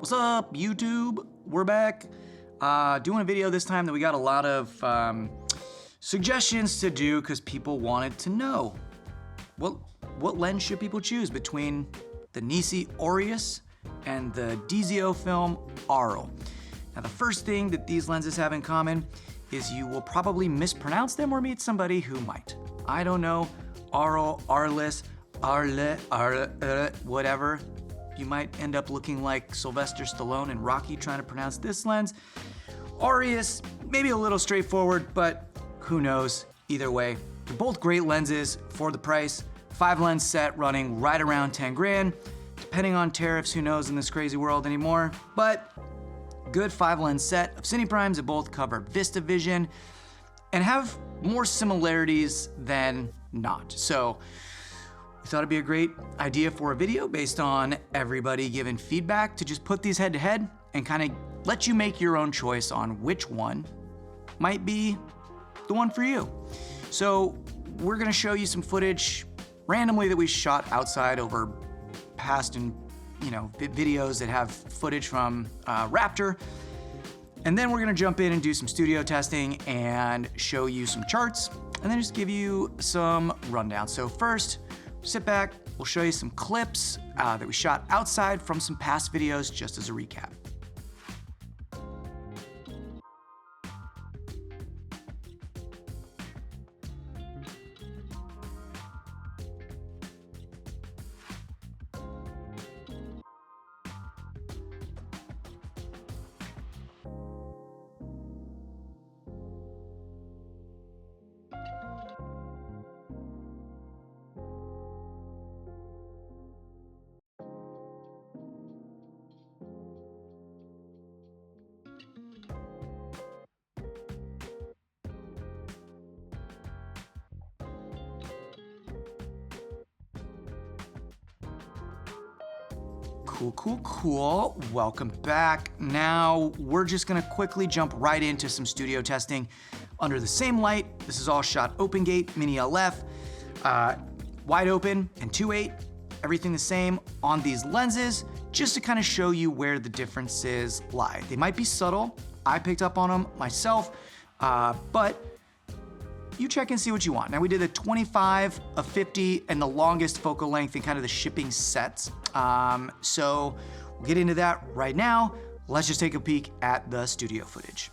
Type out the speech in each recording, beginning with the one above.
What's up, YouTube? We're back doing a video this time that we got a lot of suggestions to do because people wanted to know what lens should people choose between the Nisi Aureus and the DZO film Arles. Now, the first thing that these lenses have in common is you will probably mispronounce them or meet somebody who might. I don't know, Arles, whatever. You might end up looking like Sylvester Stallone and Rocky trying to pronounce this lens. Aureus, maybe a little straightforward, but who knows? Either way, they're both great lenses for the price. 5-lens set running right around 10 grand. Depending on tariffs, who knows in this crazy world anymore, but good 5-lens set of cine primes that both cover Vista vision and have more similarities than not. So we thought it'd be a great idea for a video based on everybody giving feedback to just put these head to head and kind of let you make your own choice on which one might be the one for you. So we're gonna show you some footage randomly that we shot outside over past and videos that have footage from Raptor. And then we're gonna jump in and do some studio testing and show you some charts and then just give you some rundown. So first, sit back, we'll show you some clips that we shot outside from some past videos just as a recap. Cool. Welcome back. Now, we're just gonna quickly jump right into some studio testing under the same light. This is all shot open gate, mini LF, wide open and 2.8, everything the same on these lenses, just to kind of show you where the differences lie. They might be subtle. I picked up on them myself, but you check and see what you want. Now, we did a 25, a 50, and the longest focal length and kind of the shipping sets. So we'll get into that right now. Let's just take a peek at the studio footage.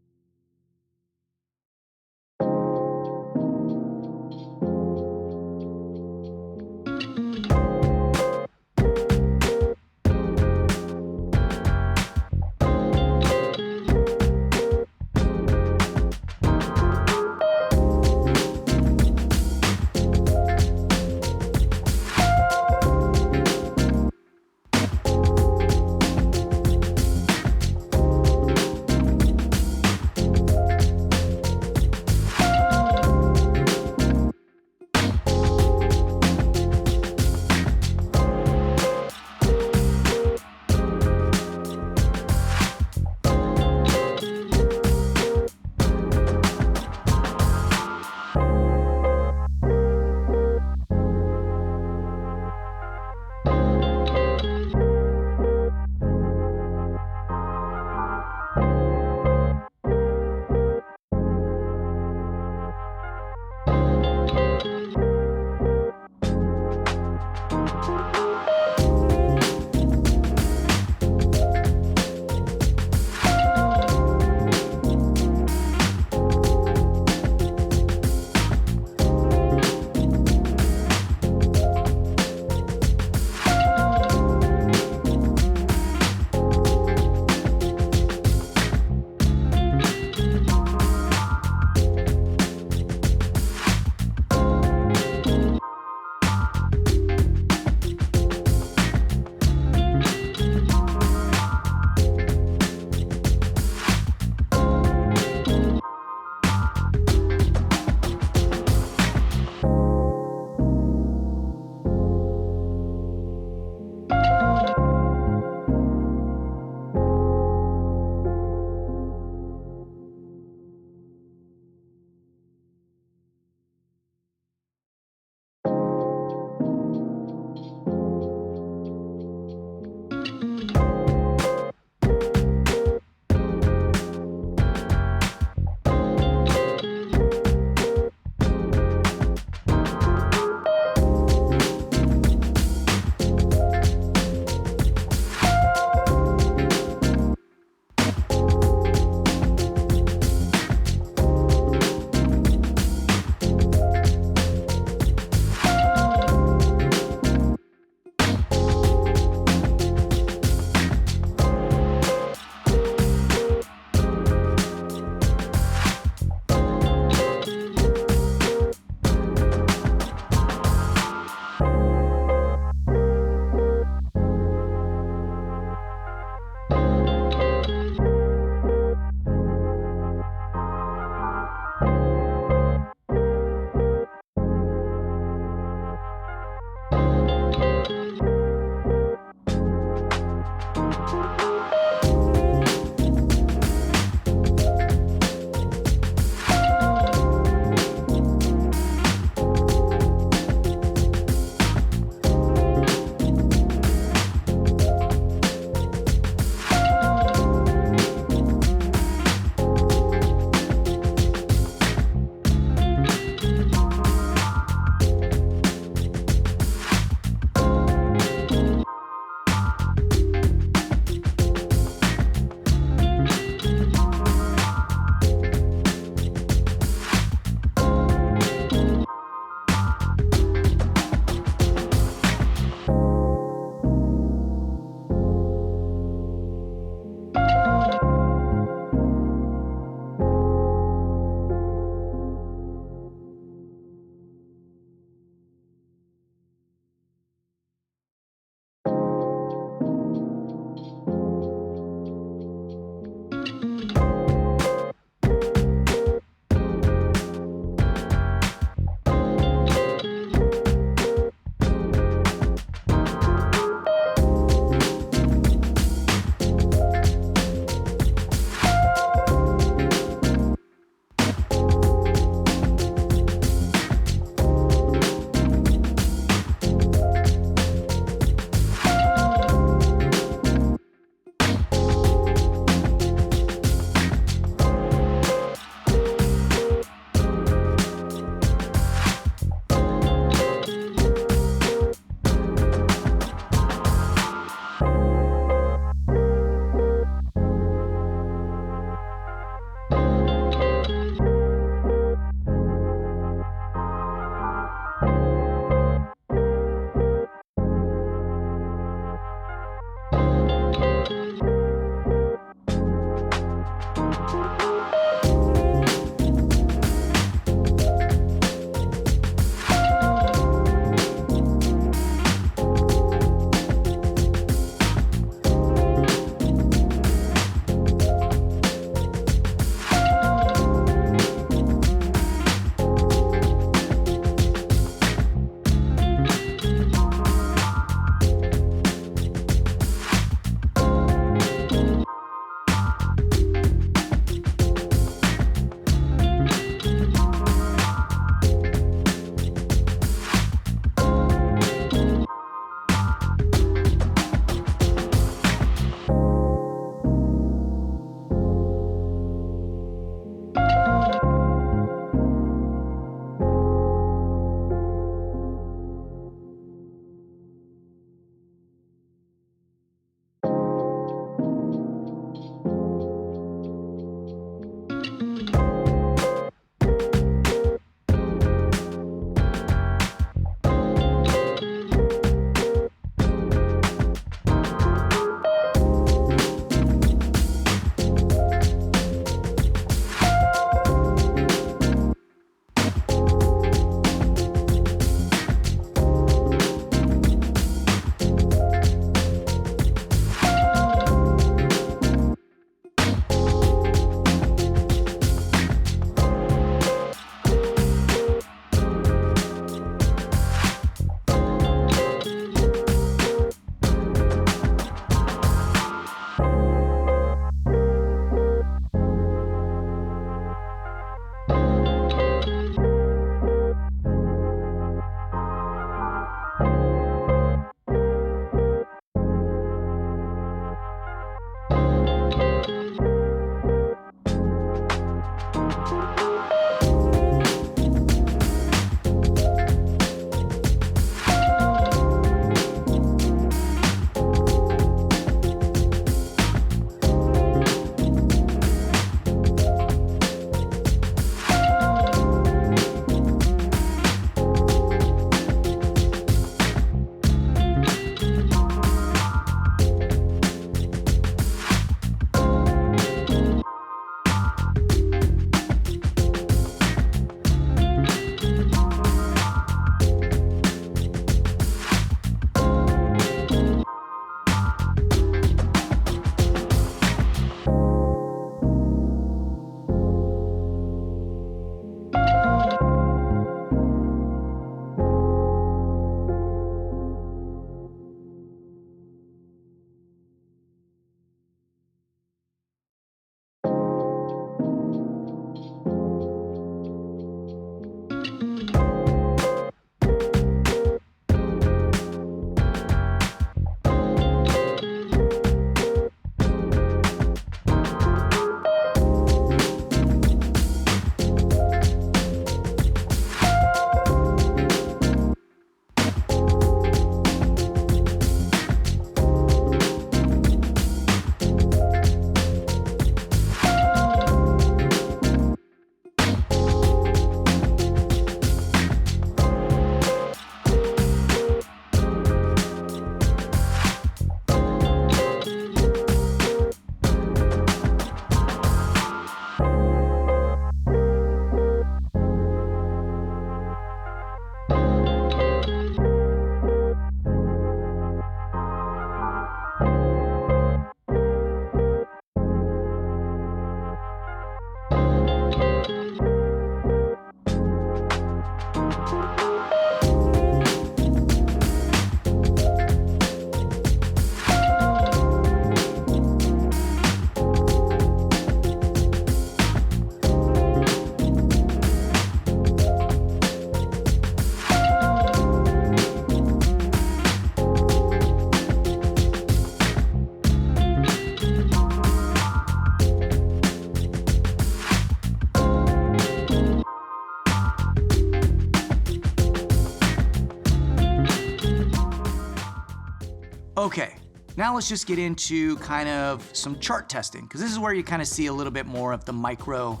Now let's just get into kind of some chart testing, because this is where you kind of see a little bit more of the micro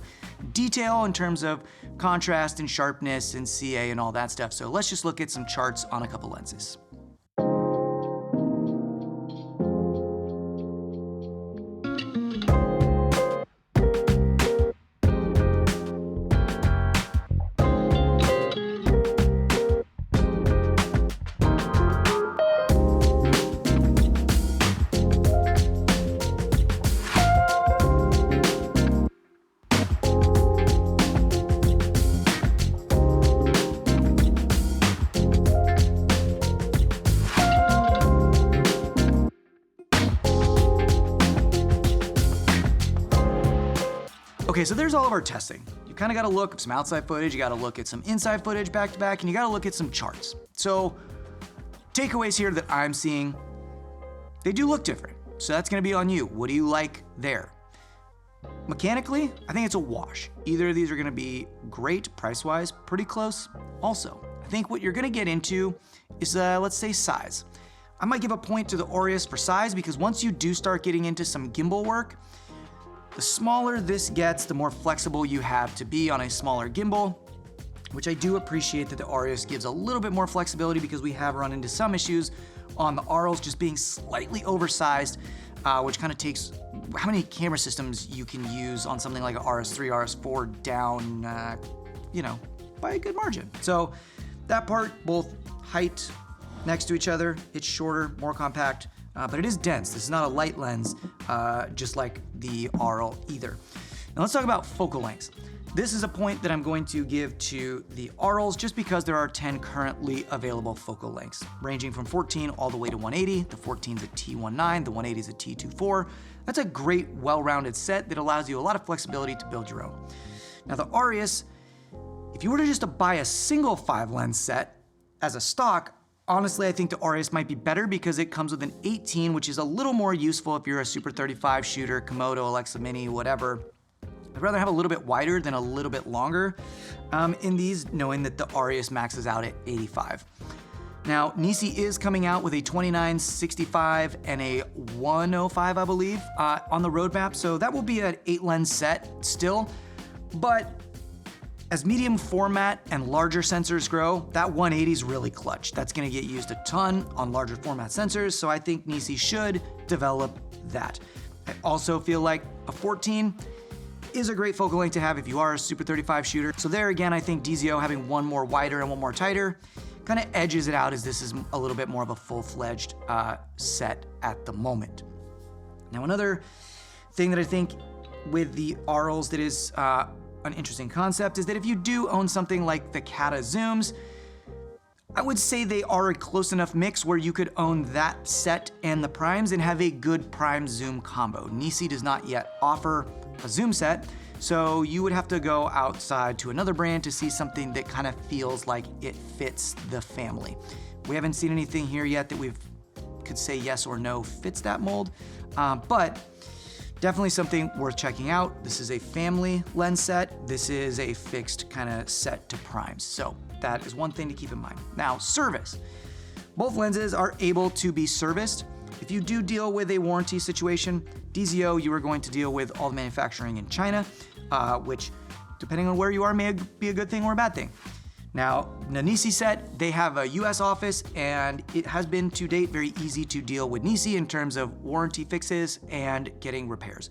detail in terms of contrast and sharpness and CA and all that stuff. So let's just look at some charts on a couple lenses. Okay, so there's all of our testing. You kind of got to look at some outside footage, you got to look at some inside footage back to back, and you got to look at some charts. So takeaways here that I'm seeing, they do look different. So that's going to be on you. What do you like there? Mechanically, I think it's a wash. Either of these are going to be great price-wise, pretty close. Also, I think what you're going to get into is, let's say, size. I might give a point to the Aureus for size, because once you do start getting into some gimbal work, the smaller this gets, the more flexible you have to be on a smaller gimbal, which I do appreciate that the Aureus gives a little bit more flexibility, because we have run into some issues on the Arles just being slightly oversized, which kind of takes how many camera systems you can use on something like an RS3, RS4 down, by a good margin. So that part, both height next to each other, it's shorter, more compact, but it is dense. This is not a light lens, just like the Arles either. Now let's talk about focal lengths. This is a point that I'm going to give to the Arles just because there are 10 currently available focal lengths, ranging from 14 all the way to 180. The 14's a T19, the 180's a T24. That's a great, well-rounded set that allows you a lot of flexibility to build your own. Now the Aureus, if you were to just to buy a single 5-lens set as a stock, honestly, I think the Aureus might be better because it comes with an 18, which is a little more useful if you're a Super 35 shooter, Komodo, Alexa Mini, whatever. I'd rather have a little bit wider than a little bit longer in these, knowing that the Aureus maxes out at 85. Now, Nisi is coming out with a 29-65 and a 105, I believe, on the roadmap, so that will be an 8-lens set still, but as medium format and larger sensors grow, that 180 is really clutch. That's gonna get used a ton on larger format sensors, so I think Nisi should develop that. I also feel like a 14 is a great focal length to have if you are a Super 35 shooter. So there again, I think DZO having one more wider and one more tighter kind of edges it out, as this is a little bit more of a full-fledged set at the moment. Now another thing that I think with the Arles that is an interesting concept is that if you do own something like the Kata zooms, I would say they are a close enough mix where you could own that set and the primes and have a good prime zoom combo. Nisi does not yet offer a zoom set, so you would have to go outside to another brand to see something that kind of feels like it fits the family. We haven't seen anything here yet that we could say yes or no fits that mold, but definitely something worth checking out. This is a family lens set. This is a fixed kind of set to primes. So that is one thing to keep in mind. Now, service. Both lenses are able to be serviced. If you do deal with a warranty situation, DZO, you are going to deal with all the manufacturing in China, which, depending on where you are, may be a good thing or a bad thing. Now, the Nisi set, they have a US office, and it has been to date very easy to deal with Nisi in terms of warranty fixes and getting repairs.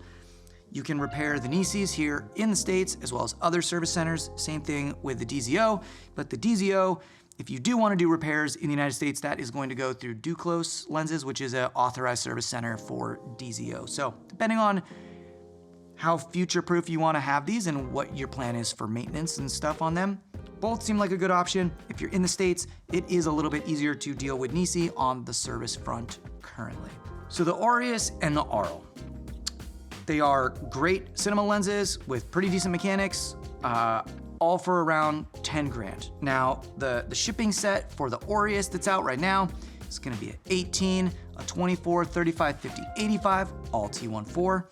You can repair the Nisis here in the States as well as other service centers. Same thing with the DZO, but the DZO, if you do want to do repairs in the United States, that is going to go through Duclos Lenses, which is an authorized service center for DZO. So depending on how future-proof you want to have these and what your plan is for maintenance and stuff on them, both seem like a good option. If you're in the States, it is a little bit easier to deal with Nisi on the service front currently. So the Aureus and the Arles, they are great cinema lenses with pretty decent mechanics, all for around 10 grand. Now, the shipping set for the Aureus that's out right now is gonna be an 18, a 24, 35, 50, 85, all T14.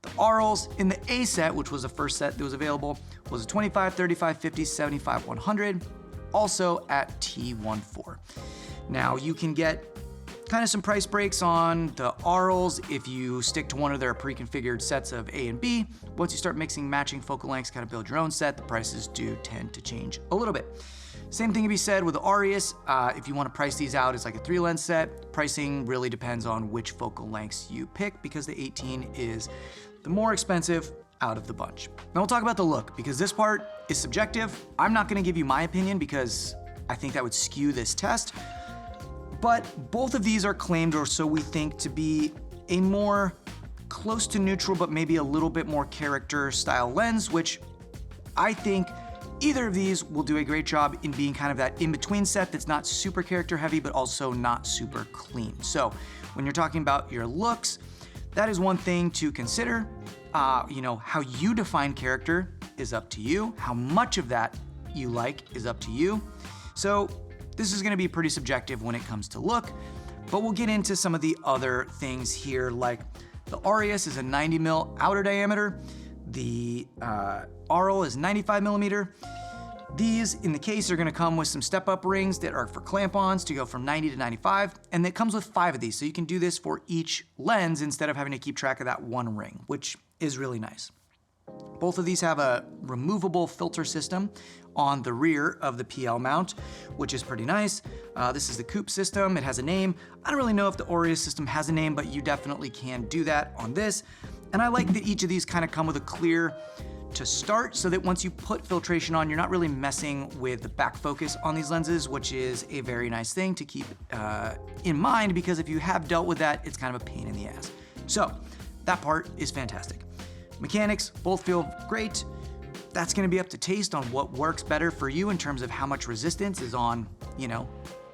The Arles in the A set, which was the first set that was available, was a 25, 35, 50, 75, 100, also at T14. Now, you can get Kind of some price breaks on the Arles if you stick to one of their pre-configured sets of A and B. Once you start mixing matching focal lengths, kind of build your own set, the prices do tend to change a little bit. Same thing can be said with the Aureus. If you want to price these out as like a 3-lens set, pricing really depends on which focal lengths you pick because the 18 is the more expensive out of the bunch. Now we'll talk about the look because this part is subjective. I'm not going to give you my opinion because I think that would skew this test. But both of these are claimed, or so we think, to be a more close to neutral but maybe a little bit more character style lens, which I think either of these will do a great job in being kind of that in-between set that's not super character heavy but also not super clean. So when you're talking about your looks, that is one thing to consider. How you define character is up to you. How much of that you like is up to you. So this is gonna be pretty subjective when it comes to look, but we'll get into some of the other things here, like the Aureus is a 90mm outer diameter, the Arles is 95mm. These, in the case, are gonna come with some step-up rings that are for clamp-ons to go from 90 to 95, and it comes with 5 of these, so you can do this for each lens instead of having to keep track of that one ring, which is really nice. Both of these have a removable filter system on the rear of the PL mount, which is pretty nice. This is the coupe system. It has a name. I don't really know if the Aureus system has a name, but you definitely can do that on this. And I like that each of these kind of come with a clear to start so that once you put filtration on, you're not really messing with the back focus on these lenses, which is a very nice thing to keep in mind because if you have dealt with that, it's kind of a pain in the ass. So that part is fantastic. Mechanics both feel great. That's gonna be up to taste on what works better for you in terms of how much resistance is on,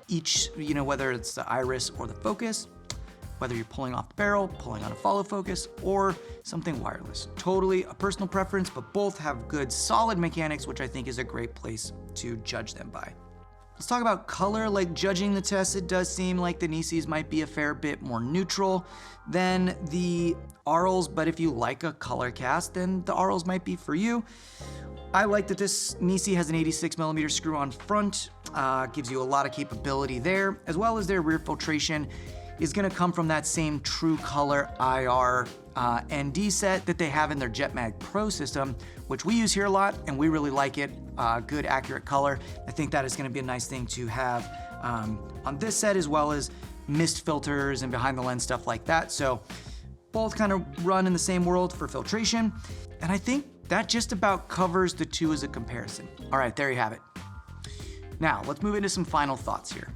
each, whether it's the iris or the focus, whether you're pulling off the barrel, pulling on a follow focus, or something wireless. Totally a personal preference, but both have good, solid mechanics, which I think is a great place to judge them by. Let's talk about color. Like judging the test, it does seem like the Nisis might be a fair bit more neutral than the Arles, but if you like a color cast, then the Arles might be for you. I like that this Nisi has an 86mm screw-on front, gives you a lot of capability there, as well as their rear filtration is gonna come from that same True Color IR ND set that they have in their JetMag Pro system, which we use here a lot and we really like it. Good, accurate color. I think that is gonna be a nice thing to have on this set, as well as mist filters and behind the lens stuff like that. So both kind of run in the same world for filtration. And I think that just about covers the two as a comparison. All right, there you have it. Now let's move into some final thoughts here.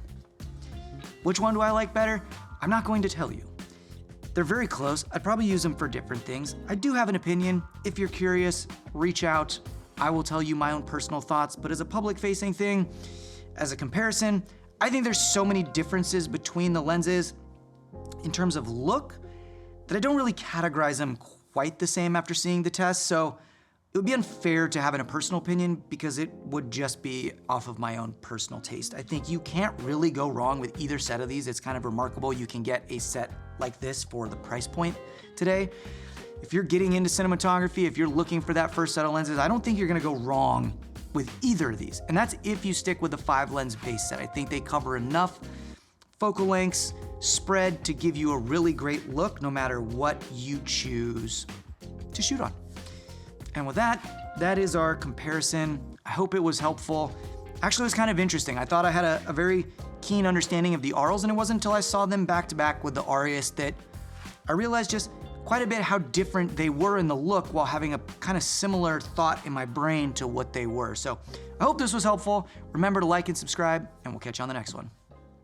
Which one do I like better? I'm not going to tell you. They're very close. I'd probably use them for different things. I do have an opinion. If you're curious, reach out. I will tell you my own personal thoughts, but as a public-facing thing, as a comparison, I think there's so many differences between the lenses in terms of look that I don't really categorize them quite the same after seeing the test, so it would be unfair to have a personal opinion because it would just be off of my own personal taste. I think you can't really go wrong with either set of these. It's kind of remarkable you can get a set like this for the price point today. If you're getting into cinematography, if you're looking for that first set of lenses, I don't think you're gonna go wrong with either of these. And that's if you stick with the 5-lens base set. I think they cover enough focal lengths, spread to give you a really great look no matter what you choose to shoot on. And with that, that is our comparison. I hope it was helpful. Actually, it was kind of interesting. I thought I had a very keen understanding of the Arles, and it wasn't until I saw them back to back with the Aureus that I realized just quite a bit how different they were in the look while having a kind of similar thought in my brain to what they were. So I hope this was helpful. Remember to like and subscribe, and we'll catch you on the next one.